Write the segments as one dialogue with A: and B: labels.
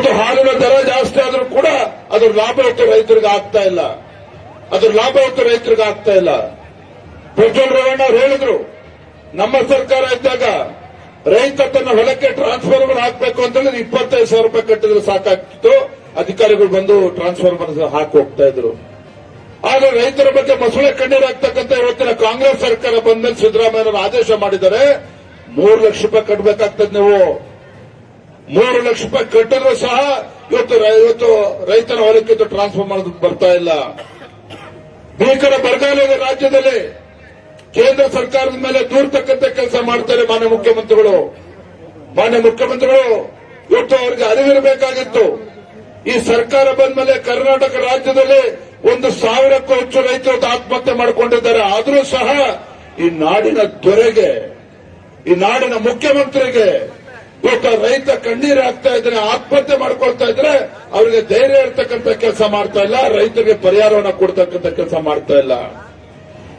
A: ಇವತ್ತು ಹಾಲಿನ ದರ ಜಾಸ್ತಿ ಆದ್ರೂ ಕೂಡ ಅದ್ರ ಲಾಭ ಇವತ್ತು ರೈತರಿಗೆ ಆಗ್ತಾ ಇಲ್ಲ. ಪ್ರಜ್ವಲ್ ರೇವಣ್ಣ ಅವರು ಹೇಳಿದ್ರು, ನಮ್ಮ ಸರ್ಕಾರ ಇದ್ದಾಗ ರೈತ ತನ್ನ ಹೊಲಕ್ಕೆ ಟ್ರಾನ್ಸ್ಫಾರ್ಮರ್ ಹಾಕಬೇಕು ಅಂತ ಹೇಳಿದ್ರೆ 25,000 ರೂಪಾಯಿ ಕಟ್ಟಿದ್ರೆ ಸಾಕಾಗ್ತಿತ್ತು. ಅಧಿಕಾರಿಗಳು ಬಂದು ಟ್ರಾನ್ಸ್ಫಾರ್ಮರ್ ಹಾಕಿ ಹೋಗ್ತಾ ಇದ್ರು. ಆದ್ರೆ ರೈತರ ಬಗ್ಗೆ ಮೊಸಳೆ ಕಣ್ಣೀರಾಗ್ತಕ್ಕಂಥ ಇವತ್ತಿನ ಕಾಂಗ್ರೆಸ್ ಸರ್ಕಾರ ಬಂದ್ಮೇಲೆ ಸಿದ್ದರಾಮಯ್ಯನವರು ಆದೇಶ ಮಾಡಿದ್ದಾರೆ, 3 ಲಕ್ಷ ರೂಪಾಯಿ ಕಟ್ಟಬೇಕಾಗ್ತದೆ. ನೀವು 3 ಲಕ್ಷ ರೂಪಾಯಿ ಕಟ್ಟಿದ್ರು ಸಹ ಇವತ್ತು ರೈತನ ಹೊಲಕ್ಕೆ ಟ್ರಾನ್ಸ್ಫಾರ್ಮರ್ ಬರ್ತಾ ಇಲ್ಲ. ಭೀಕರ ಬರಗಾಲ ಇದೆ ರಾಜ್ಯದಲ್ಲಿ. ಕೇಂದ್ರ ಸರ್ಕಾರದ ಮೇಲೆ ದೂರ್ತಕ್ಕಂಥ ಕೆಲಸ ಮಾಡ್ತಾರೆ ಮಾನ್ಯ ಮುಖ್ಯಮಂತ್ರಿಗಳು. ಇವತ್ತು ಅವರಿಗೆ ಅರಿವಿರಬೇಕಾಗಿತ್ತು. ಈ ಸರ್ಕಾರ ಬಂದ ಮೇಲೆ ಕರ್ನಾಟಕ ರಾಜ್ಯದಲ್ಲಿ 1,000ಕ್ಕೂ ಹೆಚ್ಚು ರೈತರು ಆತ್ಮಹತ್ಯೆ ಮಾಡಿಕೊಂಡಿದ್ದಾರೆ. ಆದರೂ ಸಹ ಈ ನಾಡಿನ ದೊರೆಗೆ, ಈ ನಾಡಿನ ಮುಖ್ಯಮಂತ್ರಿಗೆ ಇವತ್ತು ರೈತ ಕಣ್ಣೀರು ಹಾಕ್ತಾ ಇದ್ರೆ, ಆತ್ಮಹತ್ಯೆ ಮಾಡ್ಕೊಳ್ತಾ ಇದ್ರೆ ಅವರಿಗೆ ಧೈರ್ಯ ಇರ್ತಕ್ಕಂಥ ಕೆಲಸ ಮಾಡ್ತಾ ಇಲ್ಲ, ರೈತರಿಗೆ ಪರಿಹಾರವನ್ನು ಕೊಡ್ತಕ್ಕಂಥ ಕೆಲಸ ಮಾಡ್ತಾ ಇಲ್ಲ.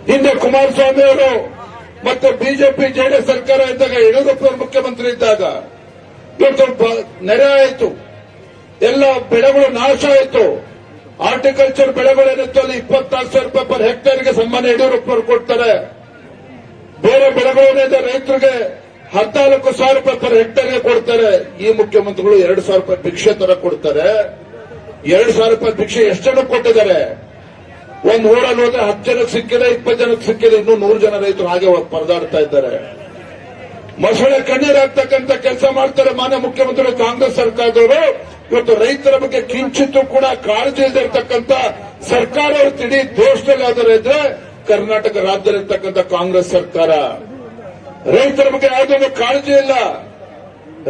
A: ಹಿಂದೆ ಕುಮಾರಸ್ವಾಮಿ ಅವರು ಮತ್ತೆ ಬಿಜೆಪಿ ಜೆಡಿಎಸ್ ಸರ್ಕಾರ ಇದ್ದಾಗ, ಯಡಿಯೂರಪ್ಪ ಮುಖ್ಯಮಂತ್ರಿ ಇದ್ದಾಗ ಇವತ್ತು ನೆರೆ ಆಯಿತು, ಎಲ್ಲ ಬೆಳೆಗಳು ನಾಶ ಆಯಿತು. ಹಾರ್ಟಿಕಲ್ಚರ್ ಬೆಳೆಗಳೇನಿತ್ತು ಅಲ್ಲಿ 24,000 ರೂಪಾಯಿ ಪರ್ ಹೆಕ್ಟೇರ್ಗೆ ಸನ್ಮಾನ್ಯ ಯಡಿಯೂರಪ್ಪನವರು ಕೊಡ್ತಾರೆ. ಬೇರೆ ಬೆಳೆಗಳೇನಿದೆ ರೈತರಿಗೆ 14,000 ರೂಪಾಯಿ ಪರ್ ಹೆಕ್ಟೇರ್ಗೆ ಕೊಡ್ತಾರೆ. ಈ ಮುಖ್ಯಮಂತ್ರಿಗಳು 2,000 ರೂಪಾಯಿ ಭಿಕ್ಷೆ ತರ ಕೊಡ್ತಾರೆ. 2,000 ರೂಪಾಯಿ ಭಿಕ್ಷೆ ಎಷ್ಟು ಜನಕ್ಕೆ ಕೊಟ್ಟಿದ್ದಾರೆ? ಒಂದು ಊರಲ್ಲಿ ಹೋದ್ರೆ 10 ಜನಕ್ಕೆ ಸಿಕ್ಕಿದೆ, 20 ಜನಕ್ಕೆ ಸಿಕ್ಕಿದೆ, ಇನ್ನೂ 100 ಜನ ರೈತರು ಹಾಗೆ ಪರದಾಡ್ತಾ ಇದ್ದಾರೆ. ಮೊಸಳೆ ಕಣ್ಣೀರಾಗ್ತಕ್ಕಂಥ ಕೆಲಸ ಮಾಡ್ತಾರೆ ಮಾನ್ಯ ಮುಖ್ಯಮಂತ್ರಿಗಳು ಕಾಂಗ್ರೆಸ್ ಸರ್ಕಾರದವರು. ಇವತ್ತು ರೈತರ ಬಗ್ಗೆ ಕಿಂಚಿತ್ತೂ ಕೂಡ ಕಾಳಜಿ ಇಲ್ಲದಿರತಕ್ಕಂಥ ಸರ್ಕಾರ ಇಡೀ ದೇಶದಲ್ಲಿ ಯಾವ್ದಾರು ಇದ್ರೆ ಕರ್ನಾಟಕ ರಾಜ್ಯದಲ್ಲಿರ್ತಕ್ಕಂಥ ಕಾಂಗ್ರೆಸ್ ಸರ್ಕಾರ. ರೈತರ ಬಗ್ಗೆ ಯಾವುದೊಂದು ಕಾಳಜಿ ಇಲ್ಲ,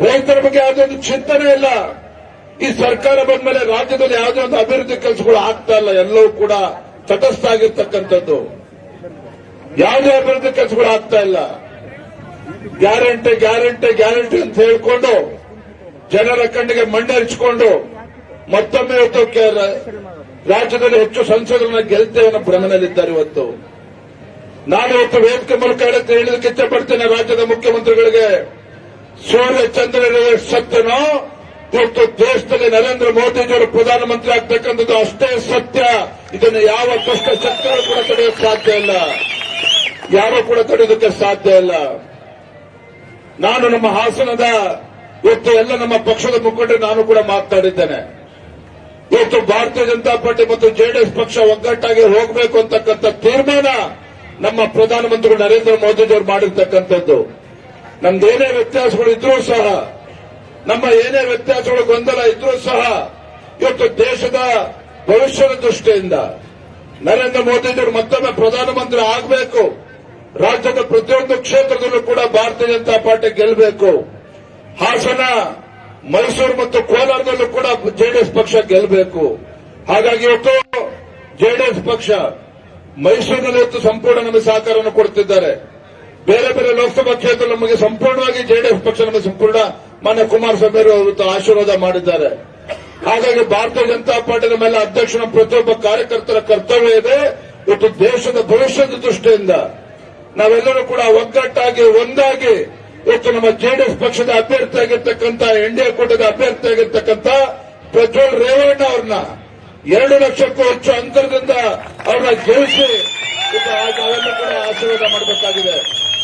A: ರೈತರ ಬಗ್ಗೆ ಯಾವುದೊಂದು ಚಿಂತನೆ ಇಲ್ಲ. ಈ ಸರ್ಕಾರ ಬಂದ ಮೇಲೆ ರಾಜ್ಯದಲ್ಲಿ ಯಾವುದೇ ಒಂದು ಅಭಿವೃದ್ಧಿ ಕೆಲಸಗಳು ಆಗ್ತಾ ಇಲ್ಲ, ಎಲ್ಲವೂ ಕೂಡ ತಟಸ್ಥ ಆಗಿರ್ತಕ್ಕಂಥದ್ದು. ಯಾವುದೇ ಅಭಿವೃದ್ಧಿ ಕೆಲಸಗಳು ಆಗ್ತಾ ಇಲ್ಲ. ಗ್ಯಾರಂಟಿ ಅಂತ ಹೇಳ್ಕೊಂಡು ಜನರ ಕಣ್ಣಿಗೆ ಮಣ್ಣೆರಚಿಕೊಂಡು ಮತ್ತೊಮ್ಮೆ ಇವತ್ತು ರಾಜ್ಯದಲ್ಲಿ ಹೆಚ್ಚು ಸಂಸದರನ್ನ ಗೆಲ್ತೇವೆ ಅನ್ನೋ ಭ್ರಮೆಯಲ್ಲಿದ್ದಾರೆ. ಇವತ್ತು ನಾನು ಇವತ್ತು ವೇದಿಕೆ ಮೂಲಕ ಹೇಳಲಿಕ್ಕೆ ಇಷ್ಟಪಡ್ತೇನೆ ರಾಜ್ಯದ ಮುಖ್ಯಮಂತ್ರಿಗಳಿಗೆ, ಸೂರ್ಯ ಚಂದ್ರನ ಸತ್ಯನೋ ಇವತ್ತು ದೇಶದಲ್ಲಿ ನರೇಂದ್ರ ಮೋದಿಜಿಯವರು ಪ್ರಧಾನಮಂತ್ರಿ ಆಗ್ತಕ್ಕಂಥದ್ದು ಅಷ್ಟೇ ಸತ್ಯ. ಇದನ್ನು ಯಾವ ಕಷ್ಟ ಶಕ್ತಿಗಳು ಕೂಡ ತಡೆಯೋಕೆ ಸಾಧ್ಯ ಇಲ್ಲ, ಯಾರೂ ಕೂಡ ತಡೆಯೋದಕ್ಕೆ ಸಾಧ್ಯ ಇಲ್ಲ. ನಾನು ನಮ್ಮ ಹಾಸನದ ಇವತ್ತು ಎಲ್ಲ ನಮ್ಮ ಪಕ್ಷದ ಮುಖಂಡರು ನಾನು ಕೂಡ ಮಾತನಾಡಿದ್ದೇನೆ. ಇವತ್ತು ಭಾರತೀಯ ಜನತಾ ಪಾರ್ಟಿ ಮತ್ತು ಜೆಡಿಎಸ್ ಪಕ್ಷ ಒಗ್ಗಟ್ಟಾಗಿ ಹೋಗಬೇಕು ಅಂತಕ್ಕಂಥ ತೀರ್ಮಾನ ನಮ್ಮ ಪ್ರಧಾನಮಂತ್ರಿಗಳು ನರೇಂದ್ರ ಮೋದಿಜಿಯವರು ಮಾಡಿರ್ತಕ್ಕಂಥದ್ದು. ನಮ್ದೇನೇ ವ್ಯತ್ಯಾಸಗಳು ಇದ್ರೂ ಸಹ, ನಮ್ಮ ಏನೇ ವ್ಯತ್ಯಾಸಗಳು ಗೊಂದಲ ಇದ್ರೂ ಸಹ ಇವತ್ತು ದೇಶದ ಭವಿಷ್ಯದ ದೃಷ್ಟಿಯಿಂದ ನರೇಂದ್ರ ಮೋದಿಜಿಯವರು ಮತ್ತೊಮ್ಮೆ ಪ್ರಧಾನಮಂತ್ರಿ ಆಗಬೇಕು. ರಾಜ್ಯದ ಪ್ರತಿಯೊಂದು ಕ್ಷೇತ್ರದಲ್ಲೂ ಕೂಡ ಭಾರತೀಯ ಜನತಾ ಪಾರ್ಟಿ ಗೆಲ್ಲಬೇಕು. ಹಾಸನ, ಮೈಸೂರು ಮತ್ತು ಕೋಲಾರದಲ್ಲೂ ಕೂಡ ಜೆಡಿಎಸ್ ಪಕ್ಷ ಗೆಲ್ಲಬೇಕು. ಹಾಗಾಗಿ ಇವತ್ತು ಜೆಡಿಎಸ್ ಪಕ್ಷ ಮೈಸೂರಿನಲ್ಲಿ ಇವತ್ತು ಸಂಪೂರ್ಣ ನಮಗೆ ಸಹಕಾರವನ್ನು ಕೊಡ್ತಿದ್ದಾರೆ. ಬೇರೆ ಬೇರೆ ಲೋಕಸಭಾ ಕ್ಷೇತ್ರ ನಮಗೆ ಸಂಪೂರ್ಣವಾಗಿ ಜೆಡಿಎಸ್ ಪಕ್ಷ ನಮಗೆ ಸಂಪೂರ್ಣ ಮಾನ್ಯ ಕುಮಾರಸ್ವಾಮಿ ಅವರು ಇವತ್ತು ಆಶೀರ್ವಾದ ಮಾಡಿದ್ದಾರೆ. ಹಾಗಾಗಿ ಭಾರತೀಯ ಜನತಾ ಪಾರ್ಟಿ ಮೇಲೆ ಅಧ್ಯಕ್ಷನ ಪ್ರತಿಯೊಬ್ಬ ಕಾರ್ಯಕರ್ತರ ಕರ್ತವ್ಯ ಇದೆ. ಇವತ್ತು ದೇಶದ ಭವಿಷ್ಯದ ದೃಷ್ಟಿಯಿಂದ ನಾವೆಲ್ಲರೂ ಕೂಡ ಒಗ್ಗಟ್ಟಾಗಿ ಒಂದಾಗಿ ಇವತ್ತು ನಮ್ಮ ಜೆಡಿಎಸ್ ಪಕ್ಷದ ಅಭ್ಯರ್ಥಿಯಾಗಿರ್ತಕ್ಕಂಥ ಎನ್ಡಿಎ ಕೂಟದ ಅಭ್ಯರ್ಥಿಯಾಗಿರ್ತಕ್ಕಂಥ ಪ್ರಜ್ವಲ್ ರೇವಣ್ಣ ಅವ್ರನ್ನ 2 ಲಕ್ಷಕ್ಕೂ ಹೆಚ್ಚು ಅಂತರದಿಂದ ಅವ್ರನ್ನ ಗೆಲ್ಲಿಸಿ ನಾವೆಲ್ಲ ಕೂಡ ಆಶೀರ್ವಾದ ಮಾಡಬೇಕಾಗಿದೆ.